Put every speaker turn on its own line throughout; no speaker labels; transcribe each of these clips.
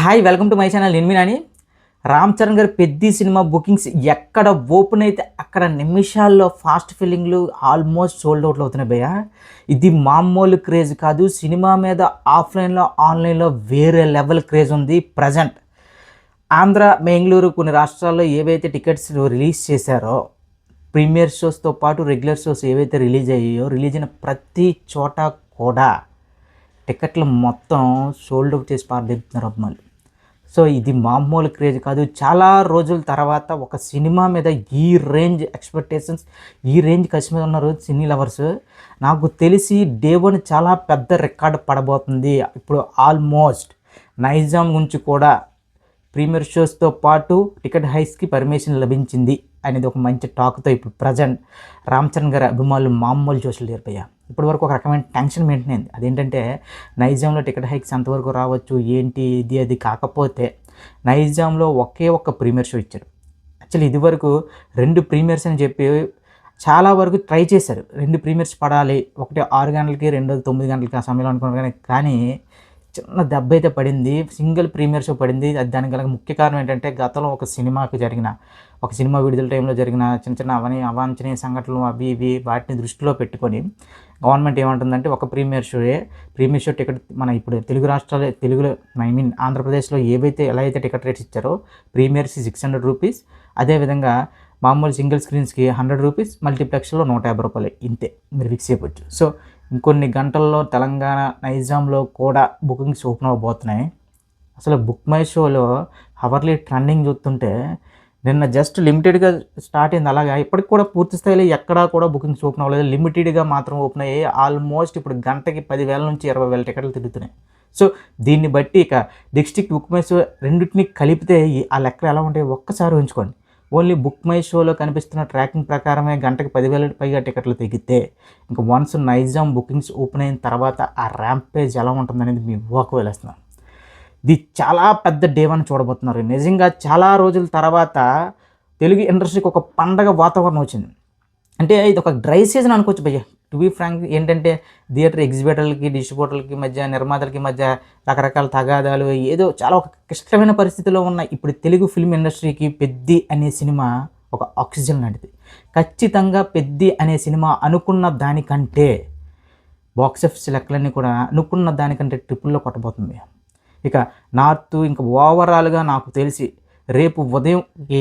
Hi welcome to my channel. నేను మీ నాని. రామ్ చరణ్ గారి Peddi cinema bookings ఎక్కడ ఓపెన్ అయితే అక్కడ నిమిషాల్లో ఫాస్ట్ ఫిల్లింగ్లు ఆల్మోస్ట్ సోల్డ్ అవుట్లు అవుతున్నాయి భయ్య. ఇది మామూలు క్రేజ్ కాదు. సినిమా మీద ఆఫ్లైన్లో ఆన్లైన్లో వేరే లెవెల్ క్రేజ్ ఉంది ప్రజెంట్. ఆంధ్ర, బెంగళూరు కొన్ని రాష్ట్రాల్లో ఏవైతే టికెట్స్ రిలీజ్ చేశారో, ప్రీమియర్ షోస్తో పాటు రెగ్యులర్ షోస్ ఏవైతే రిలీజ్ అయ్యాయో, రిలీజ్ అయిన ప్రతి చోట కూడా టికెట్లు మొత్తం సోల్డ్ అవుట్ చేసి పారదెబ్బుతున్నారు అభిమానులు. సో ఇది మామూలు క్రేజ్ కాదు. చాలా రోజుల తర్వాత ఒక సినిమా మీద ఈ రేంజ్ ఎక్స్పెక్టేషన్స్, ఈ రేంజ్ కసి మీద ఉన్నారు సినీ లవర్స్. నాకు తెలిసి డే వన్ చాలా పెద్ద రికార్డు పడబోతుంది. ఇప్పుడు ఆల్మోస్ట్ నైజాం నుంచి కూడా ప్రీమియర్ షోస్తో పాటు టికెట్ హైస్కి పర్మిషన్ లభించింది అనేది ఒక మంచి టాక్తో ఇప్పుడు ప్రజెంట్ రామ్ చరణ్ గారి అభిమానులు మామూలు జోషులు చేరిపోయా. ఇప్పటివరకు ఒక రకమైన టెన్షన్ మెయింటైన్ అయింది. అదేంటంటే నైజాంలో టికెట్ హైక్స్ ఎంతవరకు రావచ్చు, ఏంటి ఇది అది. కాకపోతే నైజాంలో ఒకే ఒక్క ప్రీమియర్ షో ఇచ్చారు. యాక్చువల్లీ ఇదివరకు 2 ప్రీమియర్స్ అని చెప్పి చాలా వరకు ట్రై చేశారు. 2 ప్రీమియర్స్ పడాలి, ఒకటి 6 గంటలకి, రెండోది 9 గంటలకి ఆ సమయంలో అనుకున్నాను. కానీ చిన్న దెబ్బ అయితే పడింది. సింగిల్ ప్రీమియర్ షో పడింది. అది దానికి గల ముఖ్య కారణం ఏంటంటే గతంలో ఒక సినిమా విడుదల టైంలో జరిగిన చిన్న చిన్న అవాంఛనీయ సంఘటనలు అవి ఇవి వాటిని దృష్టిలో పెట్టుకొని గవర్నమెంట్ ఏమంటుందంటే ఒక ప్రీమియర్ షో టికెట్ మన ఇప్పుడు తెలుగు రాష్ట్రాలు, ఆంధ్రప్రదేశ్లో ఎలా అయితే టికెట్ రేట్స్ ఇచ్చారో ప్రీమియర్స్ 600 రూపీస్, అదేవిధంగా మామూలు సింగిల్ స్క్రీన్స్కి 100 రూపీస్, మల్టీప్లెక్స్లో 150 రూపాయలు, ఇంతే మీరు ఫిక్స్ అయిపోవచ్చు. సో ఇంకొన్ని గంటల్లో తెలంగాణ నైజాంలో కూడా బుకింగ్స్ ఓపెన్ అవ్వబోతున్నాయి. అసలు బుక్ మై షోలో హవర్లీ ట్రెండింగ్ చూస్తుంటే నిన్న జస్ట్ లిమిటెడ్గా స్టార్ట్ అయింది. అలాగా ఇప్పటికి కూడా పూర్తి స్థాయిలో ఎక్కడా కూడా బుకింగ్స్ ఓపెన్ అవ్వలేదు. లిమిటెడ్గా మాత్రం ఓపెన్ అయ్యాయి. ఆల్మోస్ట్ ఇప్పుడు గంటకి 10,000 నుంచి 20,000 టికెట్లు తిరుగుతున్నాయి. సో దీన్ని బట్టి ఇక డిస్ట్రిక్ట్ బుక్ మై షో రెండింటిని కలిపితే ఆ లెక్కలు ఎలా ఉంటాయి ఒక్కసారి ఉంచుకోండి. ఓన్లీ బుక్ మై షోలో కనిపిస్తున్న ట్రాకింగ్ ప్రకారమే గంటకి 10,000 పైగా టికెట్లు తెగితే ఇంకా వన్స్ నైజాం బుకింగ్స్ ఓపెన్ అయిన తర్వాత ఆ ర్యాంపేజ్ ఎలా ఉంటుందనేది మీ ఊహకు వెళ్ళేస్తున్నాను. ఇది చాలా పెద్ద డే వన్ చూడబోతున్నారు. నిజంగా చాలా రోజుల తర్వాత తెలుగు ఇండస్ట్రీకి ఒక పండగ వాతావరణం వచ్చింది. అంటే ఇది ఒక డ్రై సీజన్ అనుకోవచ్చు భయ్య. టు బీ ఫ్రాంక్ ఏంటంటే థియేటర్ ఎగ్జిబిటర్లకి, డిస్ట్రిబ్యూటర్లకి మధ్య, నిర్మాతలకి మధ్య రకరకాల తగాదాలు, ఏదో చాలా ఒక క్లిష్టమైన పరిస్థితిలో ఉన్న ఇప్పుడు తెలుగు ఫిల్మ్ ఇండస్ట్రీకి పెద్ది అనే సినిమా ఒక ఆక్సిజన్ లాంటిది. ఖచ్చితంగా పెద్ది అనే సినిమా అనుకున్న దానికంటే బాక్స్ ఆఫీస్ లెక్కలన్నీ కూడా అనుకున్న దానికంటే ట్రిపుల్లో కొట్టబోతుంది. ఇక నార్త్ ఇంకా ఓవరాల్గా నాకు తెలిసి రేపు ఉదయంకి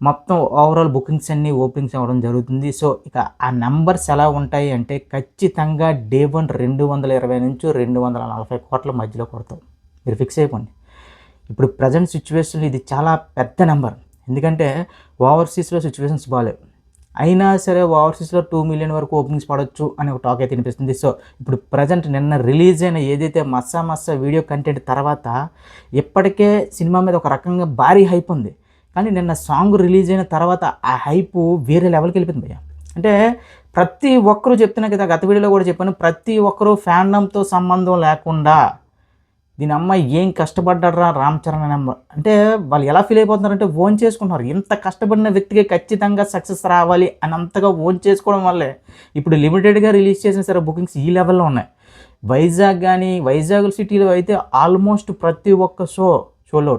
మొత్తం ఓవరాల్ బుకింగ్స్ అన్నీ ఓపెనింగ్స్ అవ్వడం జరుగుతుంది. సో ఇక ఆ నెంబర్స్ ఎలా ఉంటాయి అంటే ఖచ్చితంగా డే వన్ 220 నుంచి 240 కోట్ల మధ్యలో కొడతాం. మీరు ఫిక్స్ అయిపోండి. ఇప్పుడు ప్రజెంట్ సిచ్యువేషన్లో ఇది చాలా పెద్ద నెంబర్. ఎందుకంటే ఓవర్సీస్లో సిచ్యువేషన్స్ బాగాలేవు. అయినా సరే ఓవర్సీస్లో 2 మిలియన్ వరకు ఓపెనింగ్స్ పడవచ్చు అని ఒక టాక్ అయితే వినిపిస్తుంది. సో ఇప్పుడు ప్రజెంట్ నిన్న రిలీజ్ అయిన ఏదైతే మస్సా వీడియో కంటెంట్ తర్వాత ఇప్పటికే సినిమా మీద ఒక రకంగా భారీ హైప్ ఉంది. కానీ నిన్న సాంగ్ రిలీజ్ అయిన తర్వాత ఆ హైప్ వేరే లెవెల్కి వెళ్ళిపోయింది భయ్య. అంటే ప్రతి ఒక్కరూ చెప్తున్నా కదా, గత వీడియోలో కూడా చెప్పాను, ప్రతి ఒక్కరూ ఫ్యాండమ్తో సంబంధం లేకుండా దీని అమ్మాయి ఏం కష్టపడ్డారా రామ్ చరణ్ అనే అంటే వాళ్ళు ఎలా ఫీల్ అయిపోతున్నారంటే ఓన్ చేసుకుంటున్నారు. ఇంత కష్టపడిన వ్యక్తికి ఖచ్చితంగా సక్సెస్ రావాలి అని అంతగా ఓన్ చేసుకోవడం వల్లే ఇప్పుడు లిమిటెడ్గా రిలీజ్ చేసిన సరే బుకింగ్స్ ఈ లెవెల్లో ఉన్నాయి. వైజాగ్ సిటీలో అయితే ఆల్మోస్ట్ ప్రతి ఒక్క షోలో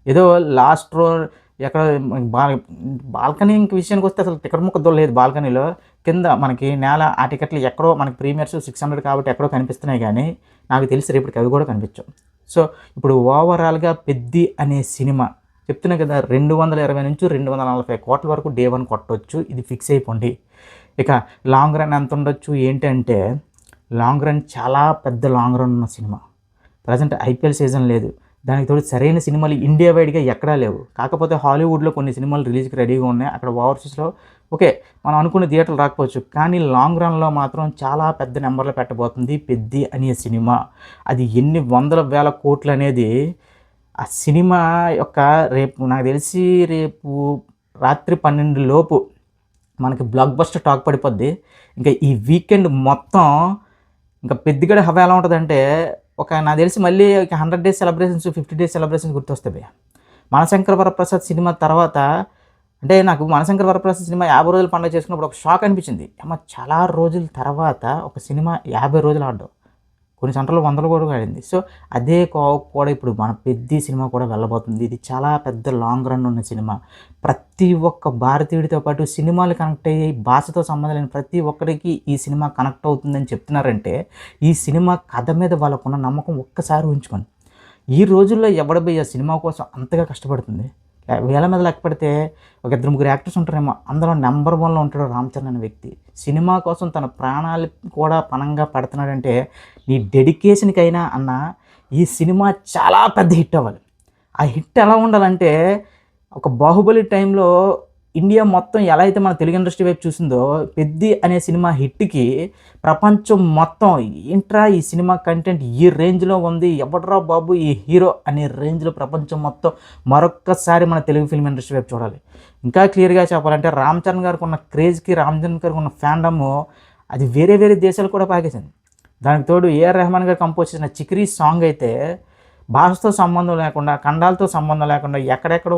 ఏదో లాస్ట్ రో ఎక్కడ బాల్కనీ ఇంక విషయానికి వస్తే అసలు టికెట్ ముక్క దొరలేదు. బాల్కనీలో కింద మనకి నేల ఆ టికెట్లు ఎక్కడో మనకి ప్రీమియర్స్ 600 కాబట్టి ఎక్కడో కనిపిస్తున్నాయి. కానీ నాకు తెలిసి రేపటికి అవి కూడా కనిపించవు. సో ఇప్పుడు ఓవరాల్గా పెద్ది అనే సినిమా చెప్తున్నా కదా 220 నుంచి 240 కోట్ల వరకు డే వన్ కొట్టవచ్చు. ఇది ఫిక్స్ అయిపోండి. ఇక లాంగ్ రన్ ఎంత ఉండొచ్చు ఏంటంటే లాంగ్ రన్ చాలా పెద్ద లాంగ్ రన్ ఉన్న సినిమా. ప్రజెంట్ ఐపీఎల్ సీజన్ లేదు. దానికి తోడు సరైన సినిమాలు ఇండియా వైడ్గా ఎక్కడా లేవు. కాకపోతే హాలీవుడ్లో కొన్ని సినిమాలు రిలీజ్కి రెడీగా ఉన్నాయి. అక్కడ ఓవర్సీస్లో ఓకే మనం అనుకున్న థియేటర్లు రాకపోవచ్చు. కానీ లాంగ్ రన్లో మాత్రం చాలా పెద్ద నెంబర్లో పెట్టబోతుంది పెద్ది అనే సినిమా. అది ఎన్ని వందల వేల కోట్లు అనేది ఆ సినిమా యొక్క రేపు నాకు తెలిసి రేపు రాత్రి 12 లోపు మనకి బ్లాక్ బస్టర్ టాక్ పడిపోద్ది. ఇంకా ఈ వీకెండ్ మొత్తం ఇంకా పెద్దిగడ హవా ఎలా ఉంటుందంటే నాకు తెలిసి మళ్ళీ 100 డేస్ సెలబ్రేషన్స్, 50 డేస్ సెలబ్రేషన్స్ గుర్తొస్తాయి భయ్య. మనశంకర వరప్రసాద్ సినిమా తర్వాత అంటే నాకు మనశంకర వరప్రసాద్ సినిమా 50 రోజులు పండుగ చేసుకున్నప్పుడు ఒక షాక్ అనిపించింది. చాలా రోజుల తర్వాత ఒక సినిమా 50 రోజులు ఆడడం కొన్ని సెంటర్లు 100 కోట్లు ఆడింది. సో అదే కోవకు కూడా ఇప్పుడు మన 'పెద్ది' సినిమా కూడా వెళ్ళబోతుంది. ఇది చాలా పెద్ద లాంగ్ రన్ ఉన్న సినిమా. ప్రతి ఒక్క భారతీయుడితో పాటు సినిమాలు కనెక్ట్ అయ్యి భాషతో సంబంధం లేని ప్రతి ఒక్కరికి ఈ సినిమా కనెక్ట్ అవుతుందని చెప్తున్నారంటే, ఈ సినిమా కథ మీద వాళ్ళకున్న నమ్మకం ఒక్కసారి ఊహించుకోండి. ఈ రోజుల్లో ఎవడు భయ్యా సినిమా కోసం అంతగా కష్టపడుతుంది? వేల మీద లెక్క పెడితే ఒక 2-3 యాక్టర్స్ ఉంటారేమో, అందులో నెంబర్ 1లో ఉంటాడు రామ్ చరణ్ అనే వ్యక్తి. సినిమా కోసం తన ప్రాణాలు కూడా పణంగా పెడుతున్నాడంటే, నీ డెడికేషన్‌కైనా అన్న ఈ సినిమా చాలా పెద్ద హిట్ అవ్వాలి. ఆ హిట్ ఎలా ఉండాలంటే, ఒక 'బాహుబలి' టైంలో ఇండియా మొత్తం ఎలా అయితే మన తెలుగు ఇండస్ట్రీ వైపు చూసిందో, 'పెద్ది' అనే సినిమా హిట్‌కి ప్రపంచం మొత్తం ఏంట్రా ఈ సినిమా కంటెంట్ ఈ రేంజ్‌లో ఉంది, ఎవడ్రా బాబు ఈ హీరో అనే రేంజ్‌లో ప్రపంచం మొత్తం మరొక్కసారి మన తెలుగు ఫిల్మ్ ఇండస్ట్రీ వైపు చూడాలి. ఇంకా క్లియర్‌గా చెప్పాలంటే రామ్ చరణ్ గారికి ఉన్న క్రేజ్‌కి, రామ్ చరణ్ గారికి ఉన్న ఫ్యాండము అది వేరే వేరే దేశాలకు కూడా పాకేసింది. దానికి తోడు ఏఆర్ రెహమాన్ గారు కంపోజ్ చేసిన 'చికిరి' సాంగ్ అయితే భాషతో సంబంధం లేకుండా, ఖండాలతో సంబంధం లేకుండా ఎక్కడెక్కడో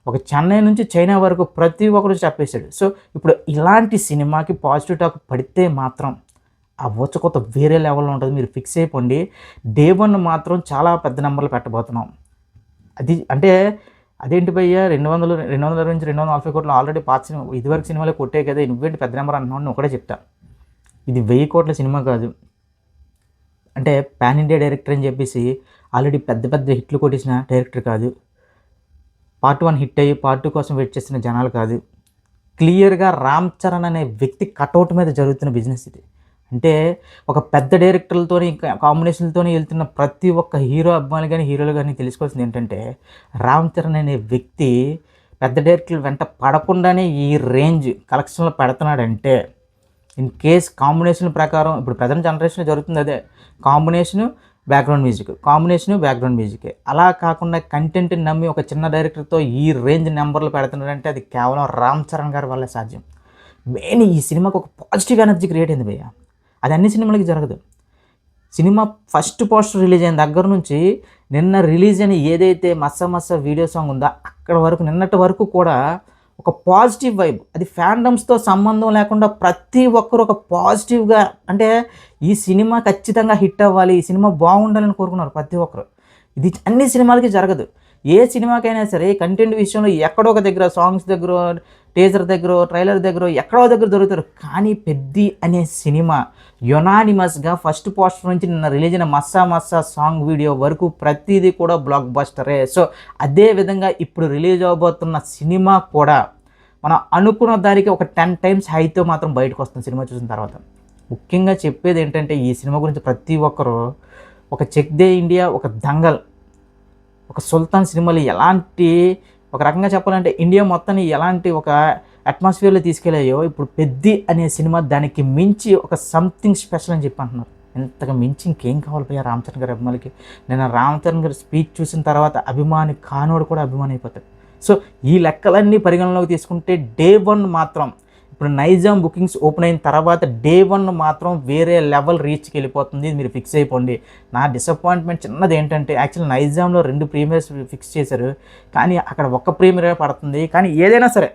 ఒక చెన్నై నుంచి చైనా వరకు ప్రతి ఒక్కరు చెప్పేశాడు. సో ఇప్పుడు ఇలాంటి సినిమాకి పాజిటివ్ టాక్ పడితే మాత్రం ఆ ఊచకోత వేరే లెవెల్‌లో ఉంటుంది. మీరు ఫిక్స్ అయిపోండి. డే 1 మాత్రం చాలా పెద్ద నెంబర్లు పెట్టబోతున్నాం. అది అంటే అదేంటి భయ్యా 220 నుంచి 240 కోట్లు ఆల్రెడీ పాత సినిమా ఇదివరకు సినిమాలే కొట్టాయి కదా, నువ్వేంటి పెద్ద నెంబర్ అంటున్నావు అని ఒకటే చెప్తా. ఇది 1000 కోట్ల సినిమా కాదు. అంటే పాన్ ఇండియా డైరెక్టర్ అని చెప్పేసి ఆల్రెడీ పెద్ద పెద్ద హిట్లు కొట్టేసిన డైరెక్టర్ కాదు. పార్ట్ 1 హిట్ అయ్యి పార్ట్ 2 కోసం వెయిట్ చేస్తున్న జనాలు కాదు. క్లియర్‌గా రామ్ చరణ్ అనే వ్యక్తి కటౌట్ మీద జరుగుతున్న బిజినెస్ ఇది. అంటే ఒక పెద్ద డైరెక్టర్లతోని ఇంకా కాంబినేషన్‌లతోని వెళ్తున్న ప్రతి ఒక్క హీరో అభిమానులు కానీ, హీరోలు కానీ తెలుసుకోవాల్సింది ఏంటంటే, రామ్ చరణ్ అనే వ్యక్తి పెద్ద డైరెక్టర్ల వెంట పడకుండానే ఈ రేంజ్ కలెక్షన్‌లో పెడుతున్నాడంటే, ఇన్ కేస్ కాంబినేషన్ ప్రకారం ఇప్పుడు ప్రెజెంట్ జనరేషన్‌లో జరుగుతుంది అదే. కాంబినేషను, బ్యాక్‌గ్రౌండ్ మ్యూజికే. అలా కాకుండా కంటెంట్‌ని నమ్మి ఒక చిన్న డైరెక్టర్‌తో ఈ రేంజ్ నెంబర్లు పెడుతున్నాడంటే అది కేవలం రామ్ చరణ్ గారి వల్లే సాధ్యం. మెయిన్ ఈ సినిమాకి ఒక పాజిటివ్ ఎనర్జీ క్రియేట్ అయింది భయ్యా. అది అన్ని సినిమాలకి జరగదు. సినిమా ఫస్ట్ పోస్టర్ రిలీజ్ అయిన దగ్గర నుంచి నిన్న రిలీజ్ అయిన ఏదైతే 'మస్సా మస్సా' వీడియో సాంగ్ ఉందో అక్కడ వరకు నిన్నటి వరకు కూడా ఒక పాజిటివ్ వైబ్. అది ఫ్యాండమ్స్‌తో సంబంధం లేకుండా ప్రతి ఒక్కరు ఒక పాజిటివ్‌గా అంటే ఈ సినిమా ఖచ్చితంగా హిట్ అవ్వాలి, ఈ సినిమా బాగుండాలని కోరుకున్నారు ప్రతి ఒక్కరు. ఇది అన్ని సినిమాలకి జరగదు. ఏ సినిమాకైనా సరే కంటెంట్ విషయంలో ఎక్కడో ఒక దగ్గర సాంగ్స్ దగ్గరో, టీజర్ దగ్గరో, ట్రైలర్ దగ్గరో ఎక్కడో దగ్గర దొరుకుతారు. కానీ 'పెద్ది' అనే సినిమా యునానిమస్‌గా ఫస్ట్ పోస్టర్ నుంచి నిన్న రిలీజ్ అయిన 'మస్సా మస్సా' సాంగ్ వీడియో వరకు ప్రతిదీ కూడా బ్లాక్ బస్టరే. సో అదే విధంగా ఇప్పుడు రిలీజ్ అవ్వబోతున్న సినిమా కూడా మనం అనుకున్న దానికి ఒక 10 టైమ్స్ హైతో మాత్రం బయటకు వస్తుంది సినిమా చూసిన తర్వాత. ముఖ్యంగా చెప్పేది ఏంటంటే ఈ సినిమా గురించి ప్రతి ఒక్కరు ఒక 'చెక్ దే ఇండియా', ఒక 'దంగల్', ఒక 'సుల్తాన్' సినిమాలు ఎలాంటి ఒక రకంగా చెప్పాలంటే ఇండియా మొత్తాన్ని ఎలాంటి ఒక అట్మాస్ఫియర్లో తీసుకెళ్ళాయో ఇప్పుడు 'పెద్ది' అనే సినిమా దానికి మించి ఒక సంథింగ్ స్పెషల్ అని చెప్పి అంటున్నారు. ఇంతకు మించి ఇంకేం కావాలి భయ్యా రామ్ చరణ్ గారి అభిమానులకి. నేను రామ్ చరణ్ గారి స్పీచ్ చూసిన తర్వాత అభిమాని కానోడు కూడా అభిమాని అయిపోతాడు. సో ఈ లెక్కలన్నీ పరిగణలోకి తీసుకుంటే డే 1 మాత్రం ఇప్పుడు నైజాం బుకింగ్స్ ఓపెన్ అయిన తర్వాత డే 1 మాత్రం వేరే లెవెల్ రీచ్కి వెళ్ళిపోతుంది. మీరు ఫిక్స్ అయిపోండి. నా డిసప్పాయింట్మెంట్ చిన్నది ఏంటంటే యాక్చువల్ నైజాంలో 2 ప్రీమియర్స్ ఫిక్స్ చేశారు, కానీ అక్కడ ఒక్క ప్రీమియరే పడుతుంది. కానీ ఏదైనా సరే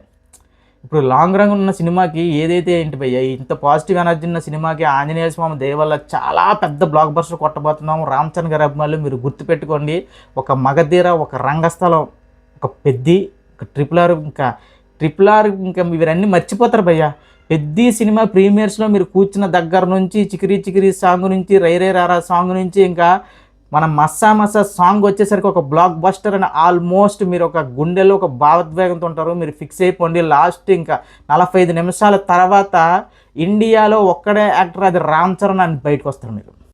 ఇప్పుడు లాంగ్ రన్ ఉన్న సినిమాకి ఏదైతే ఏంటి భయ్య ఇంత పాజిటివ్ ఎనర్జీ ఉన్న సినిమాకి ఆంజనేయ స్వామి దయ వల్ల చాలా పెద్ద బ్లాక్ బస్టర్ కొట్టబోతున్నాము. రామ్ చరణ్ గారి అభిమానులు మీరు గుర్తుపెట్టుకోండి. ఒక మగధీర, ఒక రంగస్థలం, ఒక 'పెద్ది', ఒక ట్రిపుల్ ఆర్ ఇంకా ఇవన్నీ మర్చిపోతారు భయ్య. 'పెద్ది' సినిమా ప్రీమియర్స్లో మీరు కూర్చున్న దగ్గర నుంచి 'చికిరి సాంగ్ నుంచి, 'రై రే రారా' సాంగ్ నుంచి ఇంకా మన 'మస్సా మస్సా' సాంగ్ వచ్చేసరికి ఒక బ్లాక్ బస్టర్ అని ఆల్మోస్ట్ మీరు ఒక గుండెలో ఒక భావోద్వేగంతో ఉంటారు. మీరు ఫిక్స్ అయిపోండి. లాస్ట్ ఇంకా 45 నిమిషాల తర్వాత ఇండియాలో ఒక్కడే యాక్టర్ అది రామ్ చరణ్ అని బయటకు వస్తారు మీరు.